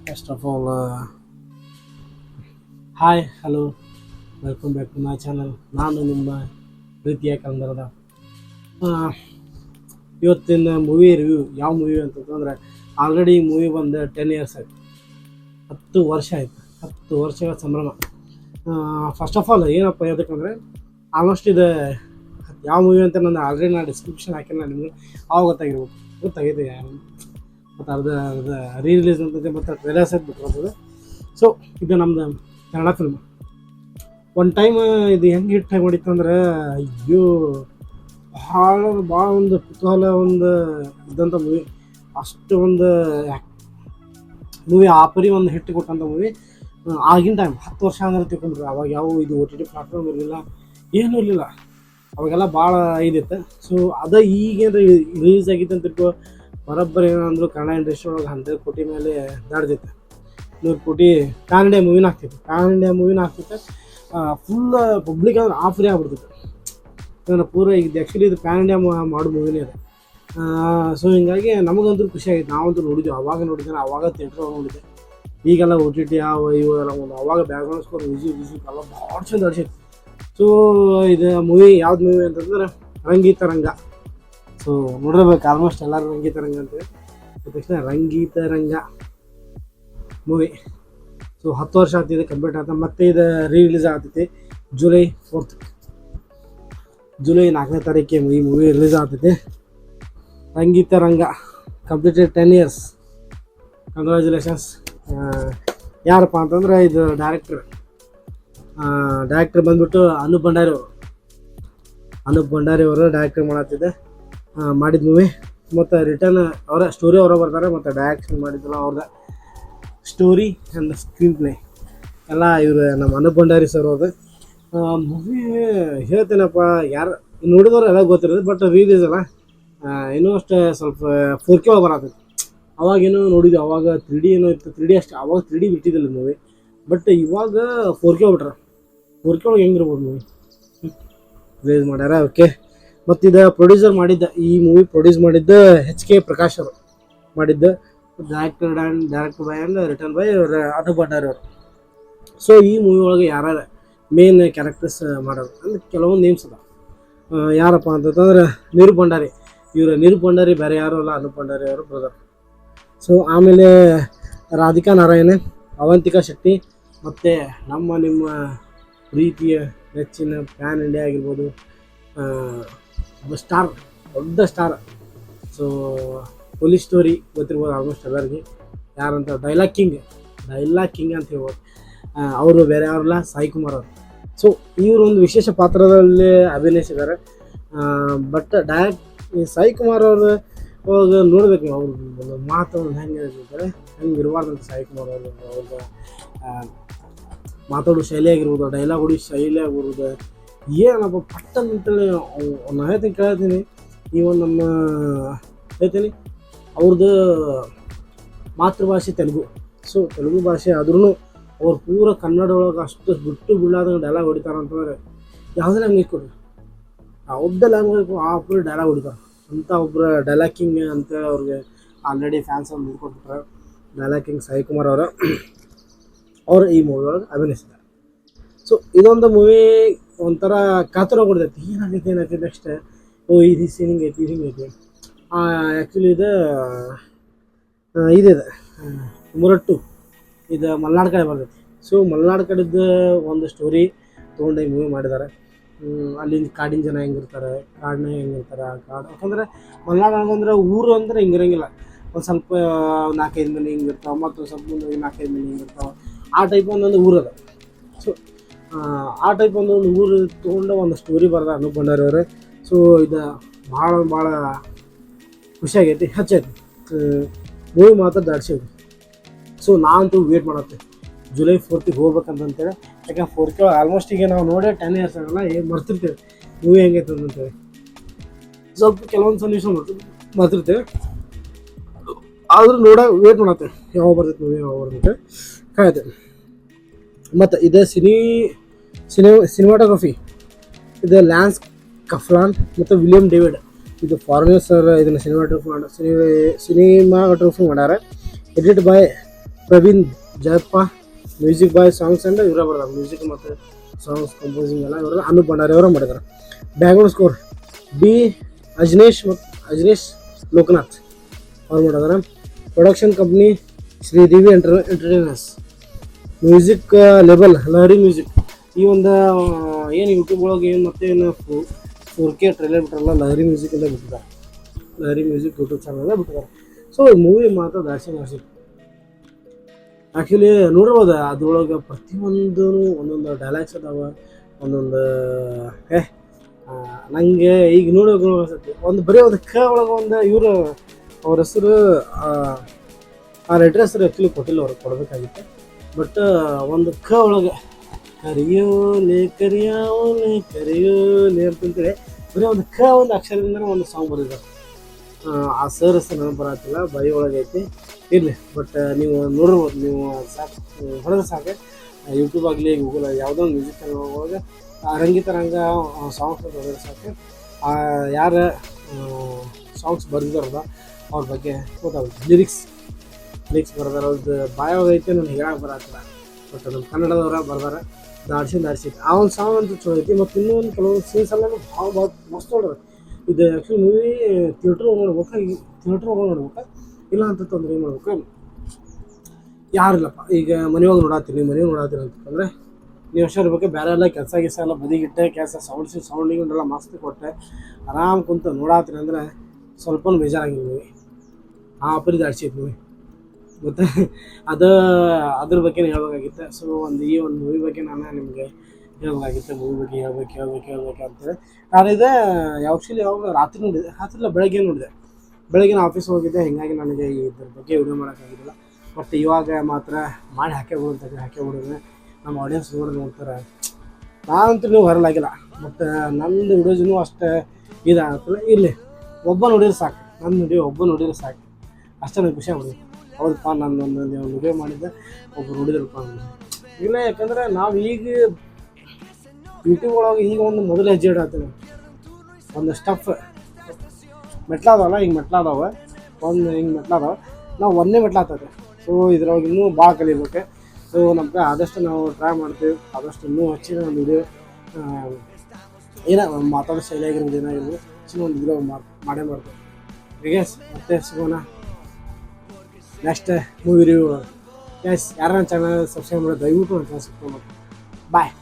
First of all, hi, hello, welcome back to my channel. ನಾನು ನಿಮ್ಮ ಪ್ರೀತಿಯ ಕನ್ನಡದ ಇವತ್ತಿನ ಮೂವಿ ರಿವ್ಯೂ ಯಾವ ಮೂವಿ ಅಂತಂದರೆ ಆಲ್ರೆಡಿ ಈ ಮೂವಿ ಬಂದು 10 ಇಯರ್ಸ್ ಆಯಿತು. 10 ವರ್ಷ ಆಯಿತು. 10 ವರ್ಷಗಳ ಸಂಭ್ರಮ. ಫಸ್ಟ್ ಆಫ್ ಆಲ್ ಏನಪ್ಪ ಹೇಳ್ಬೇಕಂದ್ರೆ ಆಲ್ಮೋಸ್ಟ್ ಇದು ಯಾವ ಮೂವಿ ಅಂತ ಆಲ್ರೆಡಿ ನಾನು ಡಿಸ್ಕ್ರಿಪ್ಷನ್ ಹಾಕಿನ ನಿಮಗೆ ಆವಾಗ ಗೊತ್ತಾಗಿದೆ ಮತ್ತು ಅರ್ಧ ರೀ-ರಿಲೀಸ್ ಅಂತಂತೆ ಮತ್ತು ಟ್ರೇಲರ್ಸ್ ಆಗಿ ಬಿಟ್ಟಿರ್ತದೆ. ಸೊ ಇದು ನಮ್ಮದು ಕನ್ನಡ ಫಿಲ್ಮ್. ಒನ್ ಟೈಮ್ ಇದು ಹೆಂಗೆ ಹಿಟ್ಟಾಗಿ ಮಾಡಿತ್ತು ಅಂದ್ರೆ ಅಯ್ಯೋ ಭಾಳ ಒಂದು ಕುತೂಹಲ ಒಂದು ಇದ್ದಂಥ ಮೂವಿ. ಅಷ್ಟು ಒಂದು ಮೂವಿ ಆಪರಿ ಒಂದು ಹಿಟ್ಟು ಕೊಟ್ಟಂಥ ಮೂವಿ. ಆಗಿನ ಟೈಮ್ 10 ವರ್ಷ ಅಂದ್ರೆ ತಿಳ್ಕೊಂಡ್ರೆ ಅವಾಗ ಯಾವ ಇದು OTT ಪ್ಲಾಟ್ಫಾರ್ಮ್ ಇರಲಿಲ್ಲ, ಏನೂ ಇರಲಿಲ್ಲ. ಅವಾಗೆಲ್ಲ ಭಾಳ ಇದಿತ್ತು. ಸೊ ಅದು ಈಗೇನು ರಿಲೀಸ್ ಆಗಿತ್ತು ಅಂತ ತಿಳ್ಕೊ ಬರೋಬ್ಬರಿ ಏನಂದ್ರು ಕನ್ನಡ ಇಂಡಸ್ಟ್ರಿ ಒಳಗೆ 100 ಕೋಟಿ ಮೇಲೆ ದಾಡ್ದಿತ್ತು. 100 ಕೋಟಿ ಪ್ಯಾನ್ ಇಂಡಿಯಾ ಮೂವಿನ ಆಗ್ತಿತ್ತು. ಫುಲ್ ಪಬ್ಲಿಕ್ ಅಂದ್ರೆ ಆಫ್ರೇ ಆಗ್ಬಿಡ್ತಿತ್ತು. ಯಾಕಂದ್ರೆ ಪೂರ ಈಗ ಆ್ಯಕ್ಚುಲಿ ಇದು ಪ್ಯಾನ್ ಇಂಡಿಯಾ ಮಾಡೋ ಮೂವಿನೇ ಅದು. ಸೊ ಹಿಂಗಾಗಿ ನಮಗಂತೂ ಖುಷಿ ಆಗಿತ್ತು. ನಾವಂತೂ ನೋಡಿದ್ವಿ, ಅವಾಗ ಥಿಯೇಟ್ರ್ ನೋಡಿದ್ದೆ. ಈಗೆಲ್ಲ OTT ಇವು ಎಲ್ಲ ಒಂದು ಅವಾಗ ಬ್ಯಾಕ್ಗ್ರೌಂಡ್ ಸ್ಕೋರ್ ಮ್ಯೂಸಿಕ್ ಎಲ್ಲ ಭಾಳ ಚಂದ ಅಡ್ಸಿತ್ತು. ಸೊ ಇದು ಮೂವಿ ಯಾವ್ದು ಮೂವಿ ಅಂತಂದ್ರೆ ರಂಗೀತ ರಂಗ. ಸೊ ನೋಡಿರ್ಬೇಕು ಆಲ್ಮೋಸ್ಟ್ ಎಲ್ಲರೂ ರಂಗೀತ ರಂಗ ಅಂತೇಳಿ ತಕ್ಷಣ ರಂಗೀತ ರಂಗ ಮೂವಿ. ಸೊ 10 ವರ್ಷ ಆಗ್ತಿದೆ ಕಂಪ್ಲೀಟ್ ಆಗ್ತದೆ. ಮತ್ತು ಇದು ರೀ-ರಿಲೀಸ್ ಆಗ್ತೈತಿ ಜುಲೈ 4th, ಜುಲೈ 4ನೇ ತಾರೀಕಿಗೆ ಈ ಮೂವಿ ರಿಲೀಸ್ ಆಗ್ತೈತಿ. ರಂಗೀತ ರಂಗ ಕಂಪ್ಲೀಟೆಡ್ 10 ಇಯರ್ಸ್. ಕಂಗ್ರ್ಯಾಚುಲೇಷನ್ಸ್. ಯಾರಪ್ಪ ಅಂತಂದ್ರೆ ಇದು ಡೈರೆಕ್ಟರ್ ಬಂದ್ಬಿಟ್ಟು ಅನೂಪ್ ಭಂಡಾರಿ ಅವರು ಡೈರೆಕ್ಟರ್ ಮಾಡಿದ ಮೂವಿ. ಮತ್ತು ರಿಟರ್ನ್ ಅವರ ಸ್ಟೋರಿ ಅವರ ಬರ್ತಾರೆ, ಮತ್ತು ಡೈರೆಕ್ಷನ್ ಮಾಡಿದ್ದಲ್ಲ ಅವ್ರದ್ದು ಸ್ಟೋರಿ ಆ್ಯಂಡ್ ಸ್ಕ್ರೀನ್ ಪ್ಲೇ ಎಲ್ಲ ಇವರು ನಮ್ಮ ಅನೂಪ್ ಭಂಡಾರಿ ಸರ್ ಅವ್ರದ್ದು. ಮೂವಿ ಹೇಳ್ತೇನಪ್ಪ, ಯಾರು ನೋಡಿದವ್ರು ಎಲ್ಲ ಗೊತ್ತಿರೋದು. ಬಟ್ ರಿಲೀಸ್ ಅಲ್ಲ ಇನ್ನೂ ಅಷ್ಟು ಸ್ವಲ್ಪ 4K ಒಳಗೆ ಬರತ್ತೈತಿ. ಅವಾಗೇನೋ ನೋಡಿದ್ವಿ, ಅವಾಗ 3D ಏನೋ ಇತ್ತು. 3D ಅಷ್ಟು ಅವಾಗ 3D ಬಿಟ್ಟಿದ್ದಿಲ್ಲ ಮೂವಿ. ಬಟ್ ಇವಾಗ 4K ಬಿಟ್ರೆ 4K ಒಳಗೆ ಹೆಂಗಿರ್ಬೋದು ಮೂವಿ ರಿಲೀಸ್ ಮಾಡ್ಯಾರ. ಓಕೆ. ಮತ್ತು ಇದು ಈ ಮೂವಿ ಪ್ರೊಡ್ಯೂಸ್ ಮಾಡಿದ್ದು HK ಪ್ರಕಾಶ್ ಅವರು ಮಾಡಿದ್ದು. Director by and written by Anup Bhandari ಅವರು. ಸೊ ಈ ಮೂವಿ ಒಳಗೆ ಯಾರ್ಯಾರು ಮೇನ್ ಕ್ಯಾರೆಕ್ಟರ್ಸ್ ಮಾಡೋರು ಅಂದ್ರೆ ಕೆಲವೊಂದು ನೇಮ್ಸ್ ಅದ. ಯಾರಪ್ಪ ಅಂತಂದ್ರೆ ನಿರೂಪ್ ಭಂಡಾರಿ ಬೇರೆ ಯಾರು ಅಲ್ಲ, ಅನೂಪ್ ಭಂಡಾರಿ ಅವರು ಬ್ರದರ್. ಸೊ ಆಮೇಲೆ ರಾಧಿಕಾ ನಾರಾಯಣ್, ಅವಂತಿಕಾ ಶೆಟ್ಟಿ, ಮತ್ತು ನಿಮ್ಮ ಪ್ರೀತಿಯ ನೆಚ್ಚಿನ ಪ್ಯಾನ್ ಇಂಡಿಯಾ ಆಗಿರ್ಬೋದು ಸ್ಟಾರ್, ದೊಡ್ಡ ಸ್ಟಾರ್. ಸೊ ಪೊಲೀಸ್ ಸ್ಟೋರಿ ಗೊತ್ತಿರ್ಬೋದು ಆಲ್ಮೋಸ್ಟ್ ಎಲ್ಲರಿಗೆ. ಯಾರಂತ ಡೈಲಾಗ್ ಕಿಂಗ್ ಅಂತ ಹೇಳ್ಬೋದು. ಅವರು ಬೇರೆ ಯಾರಲ್ಲ, ಸಾಯಿ ಕುಮಾರ್ ಅವರು. ಸೊ ಇವರು ಒಂದು ವಿಶೇಷ ಪಾತ್ರದಲ್ಲಿ ಅಭಿನಯಿಸಿದ್ದಾರೆ. ಬಟ್ ಸಾಯಿ ಕುಮಾರ್ ಅವರು ಅವಾಗ ನೋಡ್ಬೇಕು ನೀವು, ಅವ್ರ ಒಂದು ಮಾತು ಹೆಂಗೆ ಇರ್ತಾರೆ, ಹೆಂಗೆ ಇರಬಾರ್ದಂತ. ಸಾಯಿ ಕುಮಾರ್ ಅವ್ರದ್ದು ಮಾತಾಡೋ ಶೈಲಿ ಆಗಿರ್ಬೋದು, ಡೈಲಾಗ್ ಹೊಡಿ ಶೈಲಿ ಆಗಿರ್ಬೋದು, ಏನಪ್ಪ ಪಟ್ಟನ್ ಅಂತೇಳಿ ನಾನು ಕೇಳ್ತೀನಿ. ಇವನ್ ನಮ್ಮ ಹೇಳ್ತೀನಿ ಅವ್ರದ್ದು ಮಾತೃಭಾಷೆ ತೆಲುಗು. ಸೊ ತೆಲುಗು ಭಾಷೆ ಆದ್ರೂ ಅವ್ರು ಪೂರ ಕನ್ನಡ ಒಳಗೆ ಅಷ್ಟು ಬಿಟ್ಟು ಬಿಡಾದಂಗೆ ಡೈಲಾಗ್ ಹೊಡಿತಾರಂತಂದ್ರೆ ಯಾವುದೇ ಲ್ಯಾಂಗ್ವೇಜ್ ಕೊಡ್ರಿ, ಯಾವುದೇ ಲ್ಯಾಂಗ್ವೇಜ್ ಆ ಪೂರ ಡೈಲಾಗ್ ಹೊಡಿತಾರೆ ಅಂತ ಒಬ್ಬರು ಡೈಲಾಗ್ ಕಿಂಗ್ ಅಂತೇಳಿ ಅವ್ರಿಗೆ ಆಲ್ರೆಡಿ ಫ್ಯಾನ್ಸ್ ಅವ್ರು ಮುಂದ್ಕೊಟ್ಬಿಟ್ರೆ. ಡೈಲಾಗ್ ಕಿಂಗ್ ಸಾಯಿ ಕುಮಾರ್ ಅವರು ಈ ಮೂವಿ ಒಳಗೆ ಅಭಿನಯಿಸಿದ್ದಾರೆ. ಸೊ ಇದೊಂದು ಮೂವಿ ಒಂಥರ ಕಾತರ ಕೊಡ್ತೈತಿ, ಏನಾಗೈತಿ ನೆಕ್ಸ್ಟ್, ಇದು ಸೀನಿಂಗ್ ಐತಿ ಹಿಂಗೈತಿ. ಆ್ಯಕ್ಚುಲಿ ಇದೆ ಮುರಟ್ಟು, ಇದು ಮಲೆನಾಡು ಕಡೆ ಬರ್ತೈತಿ. ಸೊ ಮಲೆನಾಡು ಕಡೆದು ಒಂದು ಸ್ಟೋರಿ ತೊಗೊಂಡು ಈ ಮೂವಿ ಮಾಡಿದ್ದಾರೆ. ಅಲ್ಲಿಂದ ಕಾಡಿನ ಜನ ಹೆಂಗಿರ್ತಾರೆ, ಕಾಡು ಯಾಕಂದ್ರೆ ಮಲೆನಾಡು ಅಂದ್ರೆ ಊರು ಅಂದ್ರೆ ಹಿಂಗಿರಂಗಿಲ್ಲ. ಒಂದು ಸ್ವಲ್ಪ 4-5 ಮನೆ ಹಿಂಗಿರ್ತಾವೆ, ಮತ್ತು ಸ್ವಲ್ಪ ಮುಂದೆ 4-5 ಮನೆ ಹಿಂಗಿರ್ತಾವೆ. ಆ ಟೈಪ್ ಒಂದೊಂದು ಊರು ಅದ. ಸೊ ಆ ಟೈಪ್ ಒಂದೊಂದು ಊರು ತೊಗೊಂಡು ಒಂದು ಸ್ಟೋರಿ ಬರ್ದ ಅನೂಪ್ ಭಂಡಾರಿ ಅವರು. ಸೊ ಇದು ಭಾಳ ಖುಷಿಯಾಗೈತಿ, ಹೆಚ್ಚೈತಿ ಮೂವಿ ಮಾತ್ರ ದಾಡ್ಸಿದ್ವಿ. ಸೊ ನಾನಂತೂ ವೇಟ್ ಮಾಡತ್ತೆ ಜುಲೈ 4th ಹೋಗ್ಬೇಕಂತೇಳಿ. ಯಾಕಂದ್ರೆ 4K ಆಲ್ಮೋಸ್ಟ್ ಈಗ ನಾವು ನೋಡಿ 10 ಇಯರ್ಸ್ ಆಗಲ್ಲ, ಮರ್ತಿರ್ತೇವೆ ಮೂವಿ ಹೆಂಗೈತೆ ಅಂತೇಳಿ. ಸ್ವಲ್ಪ ಕೆಲವೊಂದು ಸನ್ನಿವೇಶ ಮರ್ತಿರ್ತೇವೆ, ಆದ್ರೂ ವೇಟ್ ಮಾಡತ್ತೆ ಯಾವಾಗ ಬರ್ತೈತೆ ಮೂವಿ, ಯಾವಾಗ ಬರ್ತೈತೆ ಕಾಯ್ತೆ. ಮತ್ತು ಇದೇ ಸಿನಿಮಾಟೋಗ್ರಫಿ ಇದು ಲ್ಯಾನ್ಸ್ ಕಫ್ಲಾನ್ ಮತ್ತು ವಿಲಿಯಂ ಡೇವಿಡ್. ಇದು ಫಾರಿನರ್ ಸರ್ ಇದನ್ನು ಸಿನಿಮಾಟೋಗ್ರಫಿ ಮಾಡ್ಯಾರ. Edit by Praveen Jayappa music by songs and ಇವರೇ ಬರ್ತಾರೆ ಮ್ಯೂಸಿಕ್ ಮತ್ತು ಸಾಂಗ್ಸ್ ಕಂಪೋಸಿಂಗ್ ಎಲ್ಲ ಇವರು ಅನೂಪ್ ಭಂಡಾರಿ ಅವರ ಮಾಡಿದ್ದಾರೆ. ಬ್ಯಾಕ್ಗ್ರೌಂಡ್ ಸ್ಕೋರ್ ಬಿ ಅಜ್ನೇಶ್ ಲೋಕನಾಥ್ ಅವ್ರು ಮಾಡಿದ್ದಾರೆ. Production company Sridevi entertainers. Music label Lahari music. ಈ ಒಂದು ಏನು ಯೂಟ್ಯೂಬ್ ಒಳಗೆ ಏನು ಮತ್ತೆ ಏನು 4K ಟ್ರೈಲರ್ ಬಿಟ್ಟಾರಲ್ಲ, ಲಹರಿ ಮ್ಯೂಸಿಕಿಂದ ಬಿಟ್ಟಿದ್ದಾರೆ. ಲಹರಿ ಮ್ಯೂಸಿಕ್ ಯೂಟ್ಯೂಬ್ ಚಾನಲ್ ಬಿಟ್ಟಿದ್ದಾರೆ. ಸೊ ಮೂವಿ ಮಾತ್ರ ದಾಡ್ಸಿ ಆ್ಯಕ್ಚುಲಿ ನೋಡ್ಬೋದು ಅದ್ರೊಳಗೆ ಪ್ರತಿಯೊಂದು ಒಂದೊಂದು ಡೈಲಾಗ್ಸ್ ಅದಾವೆ, ಒಂದೊಂದು ನನಗೆ ಈಗ ನೋಡೋಕೆ ಅನ್ಸುತ್ತೆ. ಒಂದು ಬರೀ ಒಂದು ಒಳಗೆ ಒಂದು ಇವರು ಅವ್ರ ಹೆಸರು ಆ ರೈಟರ್ ಹೆಸರು ಆ್ಯಕ್ಚುಲಿ ಕೊಟ್ಟಿಲ್ಲ, ಅವ್ರಿಗೆ ಕೊಡಬೇಕಾಗಿತ್ತು. ಬಟ್ ಒಂದು ಒಳಗೆ ಕರಿಯೋಲೆ ಕರಿಯೋಲೆ ಅಂತಂತೇಳಿ ಬರೀ ಒಂದು ಒಂದು ಅಕ್ಷರದಿಂದ ಒಂದು ಸಾಂಗ್ ಬರೆದಿದ್ದಾರೆ. ಆ ಸರ್ ಹೆಸರು ನೆನಪು ಬರತ್ತಿಲ್ಲ, ಬೈ ಒಳಗೆ ಐತಿ, ಇರಲಿ. ಬಟ್ ನೀವು ನೋಡಿರ್ಬೋದು, ನೀವು ಸಾಕು ಹೊಡೆದ್ರೆ ಸಾಕು, ಯೂಟ್ಯೂಬ್ ಆಗಲಿ ಗೂಗಲ್ ಯಾವುದೋ ಒಂದು ಮ್ಯೂಸಿಕ್ ಚಾನಲ್ ಒಳಗೆ ರಂಗಿತ ರಂಗ ಸಾಂಗ್ಸ್ ಹೊಡೆದ್ರೆ ಸಾಕು. ಯಾರು ಸಾಂಗ್ಸ್ ಬರೆದಿದ್ದಾರಲ್ಲ ಅವ್ರ ಬಗ್ಗೆ ಗೊತ್ತಾಗುತ್ತೆ. ಲಿರಿಕ್ಸ್ ಬರ್ದಾರ, ಅವ್ರದ್ದು ಬಾಯೊಳಗೆ ಐತೆ, ನನಗೆ ಹೇಳಕ್ಕೆ ಬರತ್ತಿಲ್ಲ. ಬಟ್ ನಮ್ಮ ಕನ್ನಡದವ್ರ ಬರ್ದಾರೆ, ದಾಡ್ಸಿ ಆ ಒಂದು ಸಾಂಗ್ ಅಂತೂ ಚಲೋ ಐತಿ. ಮತ್ತು ಇನ್ನೂ ಒಂದು ಕೆಲವೊಂದು ಸೀನ್ಸ್ ಎಲ್ಲ ಭಾಳ ಮಸ್ತ್ ನೋಡ್ರಿ. ಇದು ಆ್ಯಕ್ಚುಲಿ ಮೂವಿ ಥಿಯೇಟ್ರ್ ಹೋಗಿ ನೋಡ್ಬೇಕು, ಇಲ್ಲ ಅಂತ ತೊಂದರೆ ಏನು ಮಾಡ್ಬೇಕು, ಯಾರಿಲ್ಲಪ್ಪ ಈಗ ಮನೆಯೊಳಗೆ ನೋಡತ್ತೀನಿ ಅಂತಂದರೆ ನೀವು ಅಷ್ಟೇ ಇರ್ಬೇಕು. ಬೇರೆ ಎಲ್ಲ ಕೆಲಸ ಎಲ್ಲ ಬದಿಗಿಟ್ಟೆ ಸೌಂಡಿಗೆ ಉಂಟೆಲ್ಲ ಮಸ್ತ್ ಕೊಟ್ಟೆ ಆರಾಮ್ ಕುಂತು ನೋಡತ್ತೀನಿ ಅಂದರೆ ಸ್ವಲ್ಪ ಬೇಜಾರಾಗಿಲ್ಲ ಮೂವಿ. ಆ ಪರಿ ದಾಡ್ಸೈತಿ ಮೂವಿ. ಮತ್ತು ಅದ್ರ ಬಗ್ಗೆ ಹೇಳ್ಬೇಕಾಗಿತ್ತು. ಸೊ ಈ ಒಂದು ಮೂವಿ ಬಗ್ಗೆ ನಾನು ನಿಮಗೆ ಹೇಳ್ಬೇಕಾಗಿತ್ತು. ಮೂವಿ ಬಗ್ಗೆ ಹೇಳ್ಬೇಕು ಅಂತೇಳಿ ನಾನು ಯಾವಾಗ ರಾತ್ರಿ ಬೆಳಗ್ಗೆ ನೋಡಿದೆ. ಬೆಳಗ್ಗೆ ನಾನು ಆಫೀಸ್ ಹೋಗಿದ್ದೆ, ಹೀಗಾಗಿ ನನಗೆ ಇದ್ರ ಬಗ್ಗೆ ವಿಡಿಯೋ ಮಾಡೋಕ್ಕಾಗಿದ್ದಿಲ್ಲ. ಬಟ್ ಇವಾಗ ಮಾತ್ರ ಮಾಡಿ ಹಾಕಿಬಿಡಿದ್ರೆ ನಮ್ಮ ಆಡಿಯನ್ಸ್ ನೋಡ್ತಾರೆ. ನಾನಂತೂ ನೀವು ವೈರಲ್ ಬಟ್ ನಂದು ವಿಡಿಯೋಸ್ನೂ ಅಷ್ಟೇ ಇದಾಗ್ತಲ್ಲ. ಇರಲಿ, ಒಬ್ಬ ನೋಡಿದ್ರೆ ಸಾಕು, ನನ್ನ ವಿಡಿಯೋ ಒಬ್ಬ ನೋಡಿದ್ರೆ ಸಾಕು, ಅಷ್ಟೇ ನನಗೆ ಖುಷಿ ಆಗ್ಬಿಡಿ. ಹೌದಪ್ಪ, ನಾನು ಒಂದು ವಿಡಿಯೋ ಮಾಡಿದ್ದೆ, ಒಬ್ಬರು ನೋಡಿದ್ರಪ್ಪ ಇಲ್ಲ. ಯಾಕಂದರೆ ನಾವು ಈಗ ಯೂಟ್ಯೂಬ್ ಒಳಗೆ ಈಗ ಒಂದು ಮೊದಲು ಹೆಜ್ಜೆ ಇಡತ್ತೀವಿ. ಒಂದು ಸ್ಟಫ್ ಮೆಟ್ಲಾದವಲ್ಲ, ಹಿಂಗೆ ಮೆಟ್ಲಾದವ, ನಾವು ಒಂದೇ ಮೆಟ್ಲಾಗ್ತದೆ. ಸೊ ಇದ್ರೊಳಗೆ ಇನ್ನೂ ಭಾಳ ಕಲಿಬೇಕು. ಸೊ ನಮ್ಗೆ ಆದಷ್ಟು ನಾವು ಟ್ರೈ ಮಾಡ್ತೀವಿ, ಆದಷ್ಟು ಇನ್ನೂ ಹೆಚ್ಚಿನ ಒಂದು ವಿಡಿಯೋ ಮಾತಾಡೋ ಶೈಲಿ ಆಗಿರ್ಬೋದು, ಏನಾಗಿರ್ಬೋದು, ಹೆಚ್ಚಿನ ಒಂದು ವಿಡಿಯೋ ಮಾಡೇ ಮಾಡ್ತೀವಿ. ಹೀಗೆ ಮತ್ತೆ ಸಿಗೋಣ ನೆಕ್ಸ್ಟ್ ಮೂವಿ ರಿವ್ಯೂ. ಯಾರು ನನ್ನ ಚಾನಲ್ ಸಬ್ಸ್ಕ್ರೈಬ್ ಮಾಡೋದು ದಯವಿಟ್ಟು ನನ್ನ ಚಾನಲ್ ಸಬ್ಸ್ಕ್ರೈಬ್ ಮಾಡಿ. ಬಾಯ್.